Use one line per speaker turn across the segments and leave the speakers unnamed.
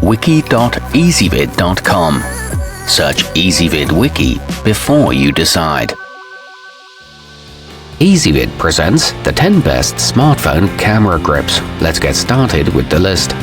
wiki.ezvid.com. Search Ezvid Wiki before you decide. Ezvid presents the 10 best smartphone camera grips. Let's get started with the list.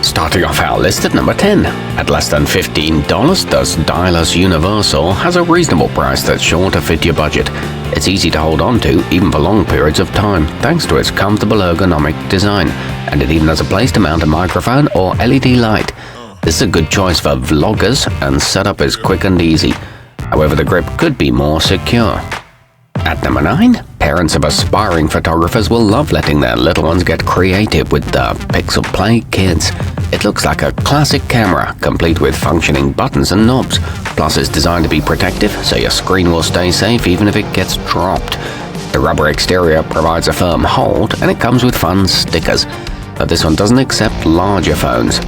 Starting off our list at number 10. At less than $15, the Ztylus Universal has a reasonable price that's sure to fit your budget. It's easy to hold on to, even for long periods of time, thanks to its comfortable ergonomic design. And it even has a place to mount a microphone or LED light. This is a good choice for vloggers, and setup is quick and easy. However, the grip could be more secure. At number 9, parents of aspiring photographers will love letting their little ones get creative with the pixlplay Kids. It looks like a classic camera, complete with functioning buttons and knobs. Plus, it's designed to be protective, so your screen will stay safe even if it gets dropped. The rubber exterior provides a firm hold, and it comes with fun stickers. But this one doesn't accept larger phones.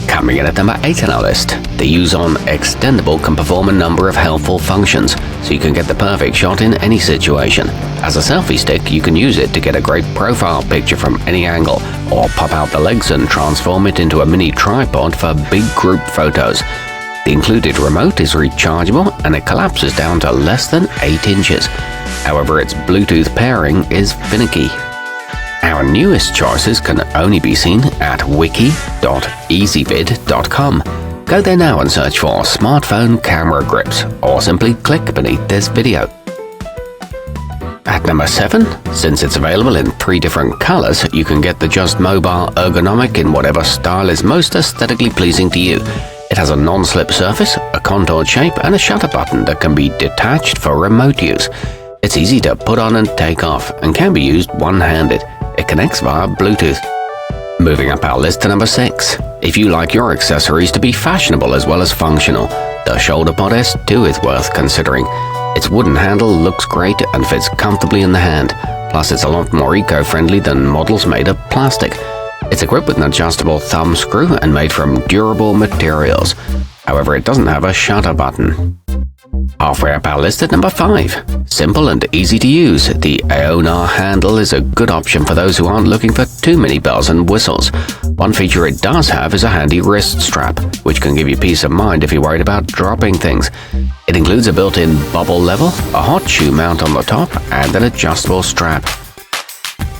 Coming in at number 8 on our list, the yoozon extendable can perform a number of helpful functions, so you can get the perfect shot in any situation. As a selfie stick, you can use it to get a great profile picture from any angle, or pop out the legs and transform it into a mini tripod for big group photos. The included remote is rechargeable, and it collapses down to less than 8 inches. However, its Bluetooth pairing is finicky. Our newest choices can only be seen at wiki.ezvid.com. Go there now and search for smartphone camera grips, or simply click beneath this video. At number 7, since it's available in 3 different colors, you can get the Just Mobile Ergonomic in whatever style is most aesthetically pleasing to you. It has a non-slip surface, a contoured shape, and a shutter button that can be detached for remote use. It's easy to put on and take off, and can be used one-handed. It connects via Bluetooth. Moving up our list to number 6. If you like your accessories to be fashionable as well as functional, the shoulderpod S2 is worth considering. Its wooden handle looks great and fits comfortably in the hand. Plus, it's a lot more eco-friendly than models made of plastic. It's equipped with an adjustable thumb screw and made from durable materials. However, it doesn't have a shutter button. Halfway up our list at number 5. Simple and easy to use, the aoonar handle is a good option for those who aren't looking for too many bells and whistles. One feature it does have is a handy wrist strap, which can give you peace of mind if you're worried about dropping things. It includes a built-in bubble level, a hot shoe mount on the top, and an adjustable strap.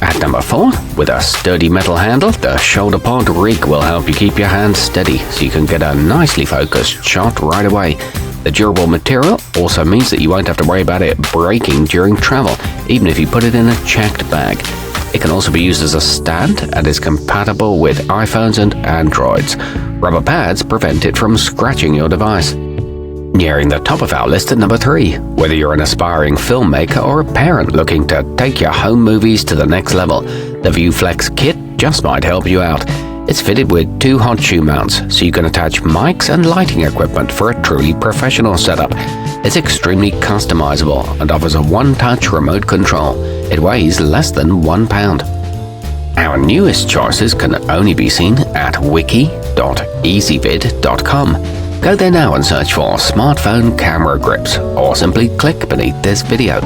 At number 4, with a sturdy metal handle, the shoulderpod rig will help you keep your hand steady, so you can get a nicely focused shot right away. The durable material also means that you won't have to worry about it breaking during travel, even if you put it in a checked bag. It can also be used as a stand and is compatible with iPhones and Androids. Rubber pads prevent it from scratching your device. Nearing the top of our list at number 3, whether you're an aspiring filmmaker or a parent looking to take your home movies to the next level, the viewflex kit just might help you out. It's fitted with 2 hot shoe mounts, so you can attach mics and lighting equipment for a truly professional setup. It's extremely customizable and offers a one-touch remote control. It weighs less than 1 pound. Our newest choices can only be seen at wiki.ezvid.com. Go there now and search for smartphone camera grips, or simply click beneath this video.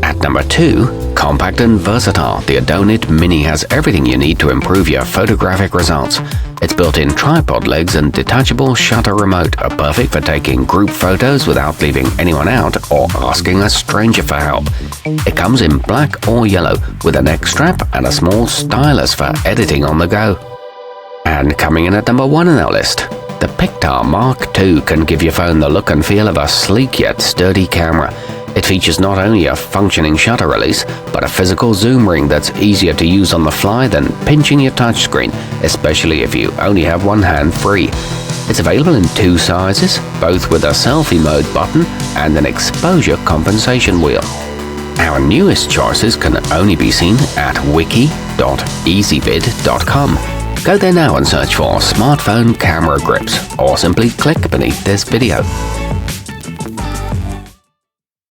At number 2, compact and versatile, the Adonit Mini has everything you need to improve your photographic results. Its built-in tripod legs and detachable shutter remote are perfect for taking group photos without leaving anyone out or asking a stranger for help. It comes in black or yellow with a neck strap and a small stylus for editing on the go. And coming in at number 1 on our list, the Pictar Mark II can give your phone the look and feel of a sleek yet sturdy camera. It features not only a functioning shutter release, but a physical zoom ring that's easier to use on the fly than pinching your touchscreen, especially if you only have one hand free. It's available in 2 sizes, both with a selfie mode button and an exposure compensation wheel. Our newest choices can only be seen at wiki.ezvid.com. Go there now and search for smartphone camera grips, or simply click beneath this video.